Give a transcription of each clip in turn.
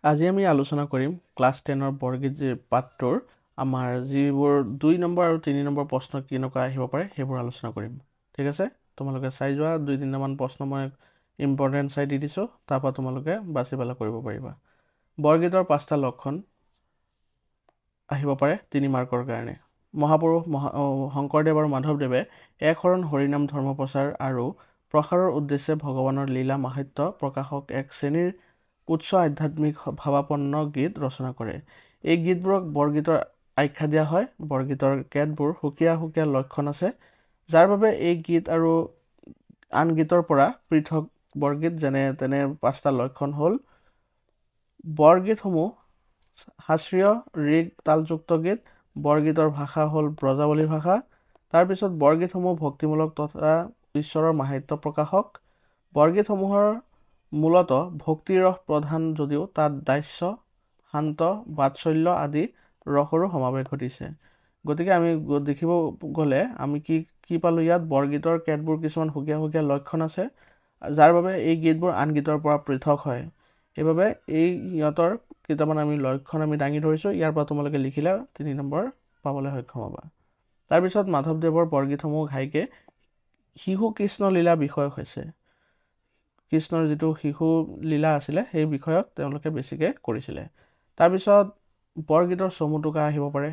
আজি আমি আলোচনা কৰিম ক্লাছ 10ৰ বৰগীত পাঠটোৰ আমাৰ যিবোৰ 2 নম্বৰ আৰু 3 নম্বৰ প্ৰশ্ন কেনেকুৱা আহিব পাৰে সেইবোৰ আলোচনা কৰিম। ঠিক আছে, তোমালোকে চাই যোৱা 2-3 মান প্ৰশ্ন মই ইম্পৰ্টেণ্ট চাই দি দিছোঁ, তাৰপৰা তোমালোকে বাছি পেলাই কৰিব পাৰিবা। বৰগীতৰ 5টা লক্ষণ আহিব পাৰে 3 মাৰ্কৰ কাৰণে। মহাপুৰুষ শংকৰদেৱ আৰু মাধৱদেৱে একশৰণ হৰিনাম ধৰ্ম প্ৰচাৰ আৰু প্ৰসাৰৰ উদ্দেশ্যে ভগৱানৰ লীলা মাহাত্য প্ৰকাশক এক শ্ৰেণীৰ উচ্চ আধ্যাত্মিক ভাৱাপন্ন গীত ৰচনা কৰে। এই গীতবোৰক বৰগীতৰ আখ্যা দিয়া হয়। বৰগীতৰ কেতবোৰ সুকীয়া সুকীয়া লক্ষণ আছে, যাৰ বাবে এই গীত আৰু আন গীতৰ পৰা পৃথক। বৰগীত যেনে তেনে 5টা লক্ষণ হ'ল: বৰগীতসমূহ শাস্ত্ৰীয় ঋগ তালযুক্ত গীত। বৰগীতৰ ভাষা হ'ল ব্ৰজাৱলী ভাষা। তাৰপিছত বৰগীতসমূহ ভক্তিমূলক তথা ঈশ্বৰৰ মাহাত্য প্ৰকাশক। বৰগীতসমূহৰ মূলত ভক্তিৰস প্ৰধান যদিও তাত দাস্য, শান্ত, বাৎসল্য আদি ৰসৰো সমাৱেশ ঘটিছে। গতিকে আমি দেখিব গ'লে আমি কি পালোঁ ইয়াত? বৰগীতৰ কেতবোৰ কিছুমান সুকীয়া সুকীয়া লক্ষণ আছে, যাৰ বাবে এই গীতবোৰ আন গীতৰ পৰা পৃথক হয়। সেইবাবে এই সিহঁতৰ কেইটামান আমি লক্ষণ আমি দাঙি ধৰিছোঁ। ইয়াৰ পৰা তোমালোকে লিখিলে 3 নম্বৰ পাবলৈ সক্ষম হ'বা। তাৰপিছত মাধৱদেৱৰ বৰগীতসমূহ ঘাইকে শিশু কৃষ্ণ লীলা বিষয়ক হৈছে। কৃষ্ণৰ যিটো শিশু লীলা আছিলে সেই বিষয়ক তেওঁলোকে বেছিকৈ কৰিছিলে। তাৰপিছত বৰগীতৰ চমুটোকা আহিব পাৰে।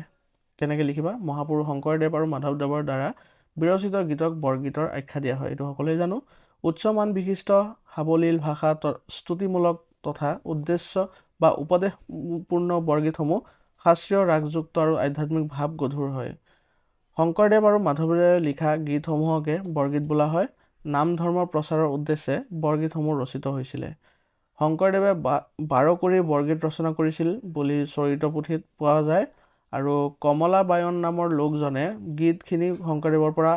কেনেকৈ লিখিবা? মহাপুৰুষ শংকৰদেৱ আৰু মাধৱদেৱৰ দ্বাৰা বিৰচিত গীতক বৰগীতৰ আখ্যা দিয়া হয়, এইটো সকলোৱে জানো। উচ্চ মান বিশিষ্ট সাৱলীল ভাষা স্তুতিমূলক তথা উদ্দেশ্য বা উপদেশপূৰ্ণ বৰগীতসমূহ শাস্ত্ৰীয় ৰাগযুক্ত আৰু আধ্যাত্মিক ভাৱ গধুৰ হয়। শংকৰদেৱ আৰু মাধৱদেৱে লিখা গীতসমূহকে বৰগীত বোলা হয়। নাম ধৰ্মৰ প্ৰচাৰৰ উদ্দেশ্যে বৰগীতসমূহ ৰচিত হৈছিলে। শংকৰদেৱে 12 কৰি বৰগীত ৰচনা কৰিছিল বুলি চৰিত পুথিত পোৱা যায়, আৰু কমলা বায়ন নামৰ লোকজনে গীতখিনি শংকৰদেৱৰ পৰা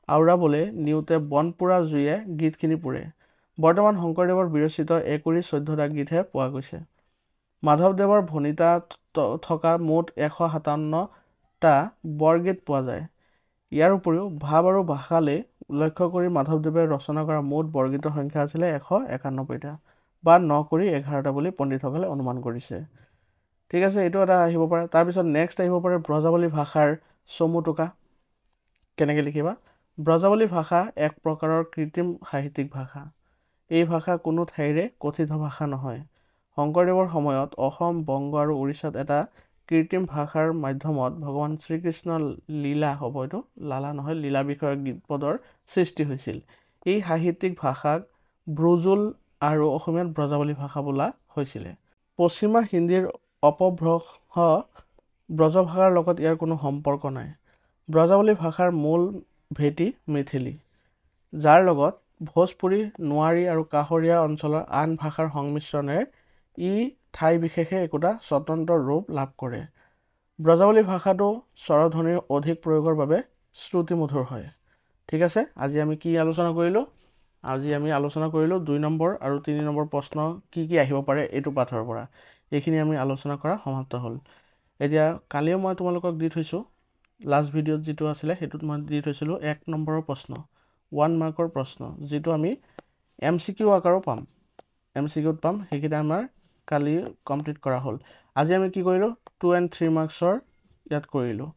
আওৰাবলৈ নিওঁতে বনপোৰা জুয়ে গীতখিনি পুৰে। বৰ্তমান শংকৰদেৱৰ বিৰচিত 1 কৰি 14টা গীতহে পোৱা গৈছে। মাধৱদেৱৰ ভণিতা থকা মুঠ 157টা বৰগীত পোৱা যায়। ইয়াৰ উপৰিও ভাৱ আৰু ভাষালৈ লক্ষ্য কৰি মাধৱদেৱে ৰচনা কৰা মুঠ বৰগীতৰ সংখ্যা আছিলে 191টা বা 9 কৰি 11টা বুলি পণ্ডিতসকলে অনুমান কৰিছে। ঠিক আছে, এইটো এটা আহিব পাৰে। তাৰপিছত নেক্সট আহিব পাৰে ব্ৰজাৱলী ভাষাৰ চমুটোকা। কেনেকৈ লিখিবা? ব্ৰজাৱলী ভাষা এক প্ৰকাৰৰ কৃত্ৰিম সাহিত্যিক ভাষা। এই ভাষা কোনো ঠাইৰে কথিত ভাষা নহয়। শংকৰদেৱৰ সময়ত অসম, বংগ আৰু উৰিষ্যাত এটা কৃত্ৰিম ভাষাৰ মাধ্যমত ভগৱান শ্ৰীকৃষ্ণৰ লীলা হ'ব, এইটো লালা নহয়, লীলা বিষয়ক গীতপদৰ সৃষ্টি হৈছিল। এই সাহিত্যিক ভাষাক ব্ৰুজুল আৰু অসমীয়াত ব্ৰজাৱলী ভাষা বোলা হৈছিলে। পশ্চিমা হিন্দীৰ অপভ্ৰংশ ব্ৰজভাষাৰ লগত ইয়াৰ কোনো সম্পৰ্ক নাই। ব্ৰজাৱলী ভাষাৰ মূল ভেটি মিথিলি, যাৰ লগত ভোজপুৰী, নোৱাৰী আৰু কাষৰীয়া অঞ্চলৰ আন ভাষাৰ সংমিশ্ৰণেৰে ই ঠাই বিশেষে একোটা স্বতন্ত্ৰ ৰূপ লাভ কৰে। ব্ৰজাৱলী ভাষাটো স্বৰধ্বনিৰ অধিক প্ৰয়োগৰ বাবে শ্ৰুতিমধুৰ হয়। ঠিক আছে, আজি আমি কি আলোচনা কৰিলোঁ? আজি আমি আলোচনা কৰিলোঁ 2 নম্বৰ আৰু 3 নম্বৰ প্ৰশ্ন কি আহিব পাৰে এইটো পাঠৰ পৰা। এইখিনি আমি আলোচনা কৰা সমাপ্ত হ'ল। এতিয়া কালিও মই তোমালোকক দি থৈছোঁ, লাষ্ট ভিডিঅ'ত যিটো আছিলে সেইটোত মই দি থৈছিলোঁ 1 নম্বৰৰ প্ৰশ্ন, 1 মাৰ্কৰ প্ৰশ্ন, যিটো আমি MCQ আকাৰো পাম, MCQত পাম। সেইকেইটা আমাৰ কালি কমপ্লিট কৰা হ'ল। আজি আমি কি কৰিলোঁ? 2 and 3 মাৰ্কছৰ ইয়াত কৰিলোঁ।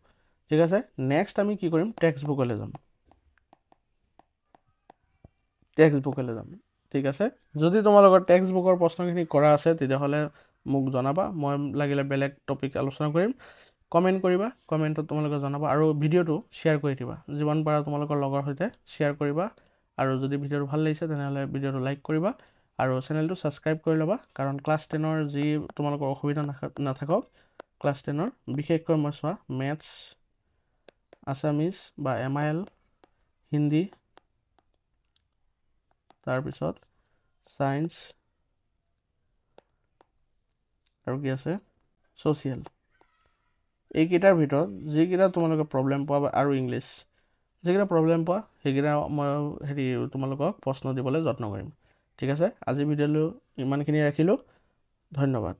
ঠিক আছে, নেক্সট আমি কি কৰিম? টেক্সট বুকলৈ যাম। ঠিক আছে, যদি তোমালোকৰ টেক্সট বুকৰ প্ৰশ্নখিনি কৰা আছে তেতিয়াহ'লে মোক জনাবা। মই লাগিলে বেলেগ টপিক আলোচনা কৰিম। কমেণ্ট কৰিবা, কমেণ্টত তোমালোকে জনাবা, আৰু ভিডিঅ'টো শ্বেয়াৰ কৰি দিবা। যিমান পাৰা তোমালোকৰ লগৰ সৈতে শ্বেয়াৰ কৰিবা, আৰু যদি ভিডিঅ'টো ভাল লাগিছে তেনেহ'লে ভিডিঅ'টো লাইক কৰিবা আৰু চেনেলটো ছাবস্ক্ৰাইব কৰি ল'বা, কাৰণ ক্লাছ 10ৰ যি তোমালোকৰ অসুবিধা নাথাকক, ক্লাছ 10ৰ বিশেষকৈ মই চোৱা মেথছ, আছামিজ বা MIL, হিন্দী, তাৰপিছত ছায়েন্স আৰু কি আছে ছ'চিয়েল, এইকেইটাৰ ভিতৰত যিকেইটা তোমালোকে প্ৰব্লেম পোৱা, আৰু ইংলিছ, যিকেইটা প্ৰব্লেম পোৱা সেইকেইটা মই তোমালোকক প্ৰশ্ন দিবলৈ যত্ন কৰিম। ঠিক আছে, আজি ভিডিঅ'লৈ ইমানখিনি ৰাখিলোঁ। ধন্যবাদ।